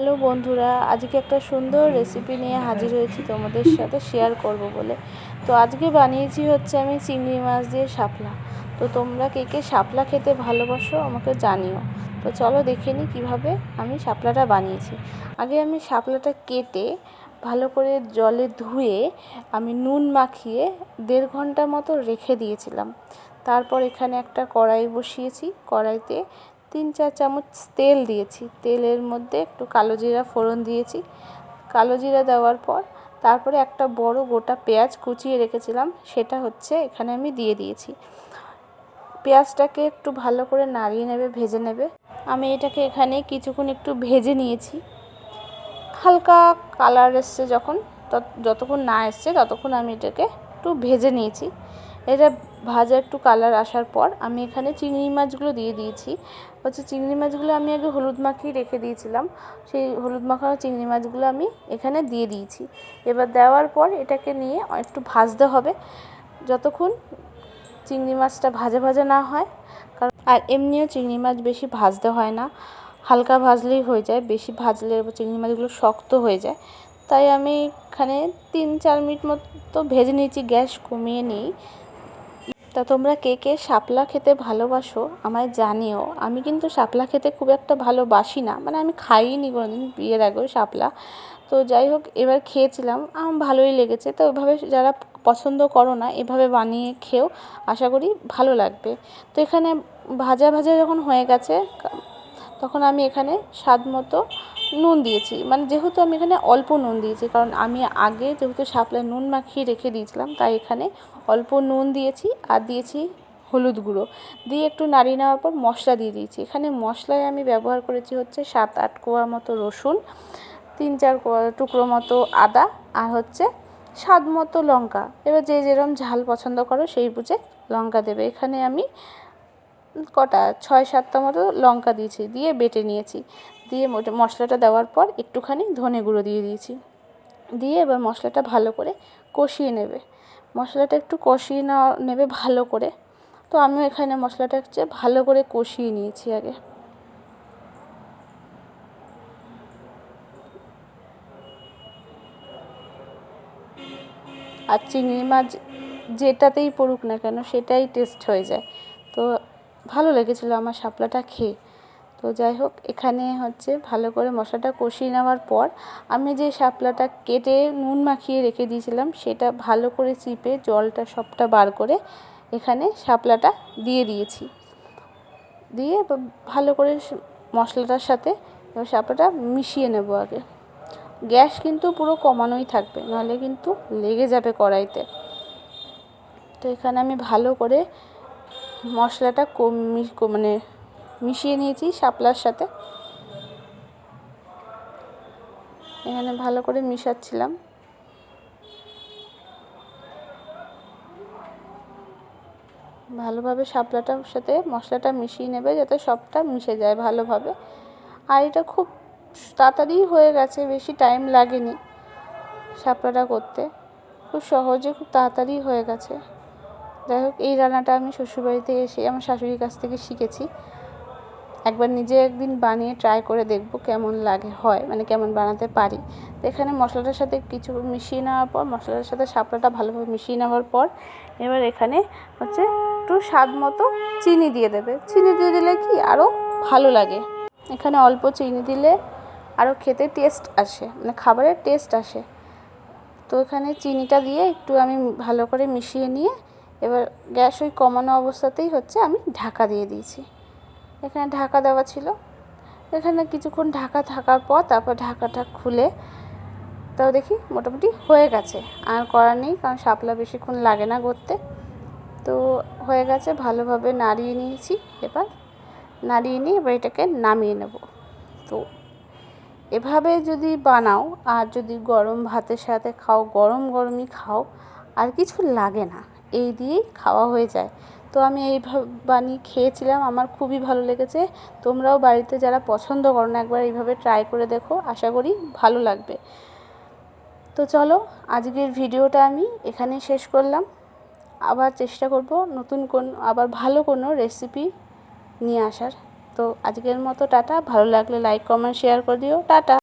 Hello বন্ধুরা, আজকে একটা সুন্দর রেসিপি নিয়ে হাজির হয়েছি তোমাদের সাথে শেয়ার করব বলে। তো আজকে বানিয়েছি হচ্ছে আমি চিংড়ি মাছ দিয়ে শাপলা। তো তোমরা কে কে শাপলা খেতে ভালোবাসো আমাকে জানিও। তো চলো দেখে নিই কীভাবে আমি শাপলাটা বানিয়েছি। আগে আমি শাপলাটা কেটে ভালো করে জলে ধুয়ে আমি নুন মাখিয়ে 1.5 ঘন্টা মতো রেখে দিয়েছিলাম। তারপর এখানে একটা কড়াই বসিয়েছি, কড়াইতে 3-4 চামচ তেল দিয়েছি। তেলের মধ্যে একটু কালো জিরা ফোড়ন দিয়েছি। কালো জিরা দেওয়ার পর তারপরে একটা বড় গোটা পেঁয়াজ কুচিয়ে রেখেছিলাম, সেটা হচ্ছে এখানে আমি দিয়ে দিয়েছি। পেঁয়াজটাকে একটু ভালো করে নাড়িয়ে নেবে, ভেজে নেবে। আমি এটাকে এখানে কিছুক্ষণ একটু ভেজে নিয়েছি। হালকা কালার এসছে যতক্ষণ না এসছে ততক্ষণ আমি এটাকে একটু ভেজে নিয়েছি। এটা ভাজা একটু কালার আসার পর আমি এখানে চিংড়ি মাছগুলো দিয়ে দিয়েছি। চিংড়ি মাছগুলো আমি আগে হলুদ মাখিয়ে রেখে দিয়েছিলাম, সেই হলুদ মাখানো চিংড়ি মাছগুলো আমি এখানে দিয়ে দিয়েছি। এবার দেওয়ার পর এটাকে নিয়ে একটু ভাজতে হবে যতক্ষণ চিংড়ি মাছটা ভাজা ভাজা না হয়। কারণ আর এমনিও চিংড়ি মাছ বেশি ভাজতে হয় না, হালকা ভাজলেই হয়ে যায়। বেশি ভাজলে চিংড়ি মাছগুলো শক্ত হয়ে যায়। তাই আমি এখানে 3-4 মিনিট মতো ভেজে নিয়েছি, গ্যাস কমিয়ে নিই। তা তোমরা কে কে শাপলা খেতে ভালোবাসো আমায় জানিও। আমি কিন্তু শাপলা খেতে খুব একটা ভালোবাসি না, মানে আমি খাইনি কোনোদিন বিয়ের আগেও শাপলা। তো যাই হোক, এবার খেয়েছিলাম, আমার ভালোই লেগেছে। তো ওইভাবে যারা পছন্দ করো না, এভাবে বানিয়ে খেও, আশা করি ভালো লাগবে। তো এখানে ভাজা ভাজা যখন হয়ে গেছে তখন আমি এখানে স্বাদ মতো নুন দিয়েছি। মানে যেহেতু আমি এখানে অল্প নুন দিয়েছি, কারণ আমি আগে যেহেতু শাপলায় নুন মাখিয়ে রেখে দিয়েছিলাম, তাই এখানে অল্প নুন দিয়েছি আর দিয়েছি হলুদ গুঁড়ো দিয়ে একটু নাড়িয়ে নেওয়ার পর মশলা দিয়ে দিয়েছি। এখানে মশলায় আমি ব্যবহার করেছি হচ্ছে 7-8 কোয়া মতো রসুন, 3-4 টুকরো মতো আদা, আর হচ্ছে স্বাদ মতো লঙ্কা। এবার যে যেরকম ঝাল পছন্দ করো সেই বুঝে লঙ্কা দেবে। এখানে আমি কটা 6-7টা মতো লঙ্কা দিয়েছি, দিয়ে বেটে নিয়েছি। দিয়ে মশলাটা দেওয়ার পর একটুখানি ধনে গুঁড়ো দিয়ে দিয়েছি। দিয়ে এবার মশলাটা ভালো করে কষিয়ে নেবে। মশলাটা একটু কষিয়ে নেবে ভালো করে। তো আমিও এখানে মশলাটা হচ্ছে ভালো করে কষিয়ে নিয়েছি আগে। আর চিংড়ি মাছ যেটাতেই পড়ুক না কেন সেটাই টেস্ট হয়ে যায়। তো ভালো লেগেছিলো আমার শাপলাটা খেয়ে। তো যাই হোক, এখানে হচ্ছে ভালো করে মশলাটা কষিয়ে নেওয়ার পর আমি যে শাপলাটা কেটে নুন মাখিয়ে রেখে দিয়েছিলাম সেটা ভালো করে চিপে জলটা সবটা বার করে এখানে শাপলাটা দিয়ে দিয়েছি। দিয়ে ভালো করে মশলাটার সাথে শাপলাটা মিশিয়ে নেব আগে। গ্যাস কিন্তু পুরো কমানোই থাকবে, নাহলে কিন্তু লেগে যাবে কড়াইতে। তো এখানে আমি ভালো করে মশলাটা মানে মিশিয়ে নিয়েছি শাপলার সাথে। এখানে ভালো করে মিশাচ্ছিলাম। ভালোভাবে শাপলাটার সাথে মশলাটা মিশিয়ে নেবে যাতে সবটা মিশে যায় ভালোভাবে। আর এটা খুব তাড়াতাড়ি হয়ে গেছে, বেশি টাইম লাগেনি শাপলাটা করতে, খুব সহজে খুব তাড়াতাড়ি হয়ে গেছে। যাই হোক, এই রান্নাটা আমি শ্বশুরবাড়িতে এসে আমার শাশুড়ির কাছ থেকে শিখেছি। একবার নিজে একদিন বানিয়ে ট্রাই করে দেখব কেমন হয়, মানে কেমন বানাতে পারি। তো এখানে মশলাটার সাথে কিছু মিশিয়ে নেওয়ার পর, মশলাটার সাথে শাপলাটা ভালোভাবে মিশিয়ে নেওয়ার পর এবার এখানে হচ্ছে একটু স্বাদ মতো চিনি দিয়ে দেবে। চিনি দিয়ে দিলে কি আরও ভালো লাগে। এখানে অল্প চিনি দিলে আরও খেতে টেস্ট আসে, মানে খাবারের টেস্ট আসে। তো এখানে চিনিটা দিয়ে একটু আমি ভালো করে মিশিয়ে নিয়ে এবার গ্যাস ওই কমানো অবস্থাতেই হচ্ছে আমি ঢাকা দিয়ে দিয়েছি। এখানে ঢাকা দেওয়া ছিল। এখানে কিছুক্ষণ ঢাকা থাকার পর তারপর ঢাকাটা খুলে তাও দেখি মোটামুটি হয়ে গেছে। আর করার নেই, কারণ শাপলা বেশিক্ষণ লাগে না করতে। তো হয়ে গেছে, ভালোভাবে নাড়িয়ে নিয়েছি। এবার নাড়িয়ে নিয়ে এবার এটাকে নামিয়ে নেব। তো এভাবে যদি বানাও আর যদি গরম ভাতের সাথে খাও, গরম গরমই খাও, আর কিছু লাগে না, এই দিয়েই খাওয়া হয়ে যায়। তো আমি এইভাবে বানিয়ে খেয়েছিলাম, আমার খুবই ভালো লেগেছে। তোমরাও বাড়িতে যারা পছন্দ করো না একবার এইভাবে ট্রাই করে দেখো, আশা করি ভালো লাগবে। তো চলো, আজকের ভিডিওটা আমি এখানেই শেষ করলাম। আবার চেষ্টা করব নতুন আবার ভালো কোনো রেসিপি নিয়ে আসার। তো আজকের মতো টাটা। ভালো লাগলে লাইক কমেন্ট শেয়ার করে দিও। টাটা।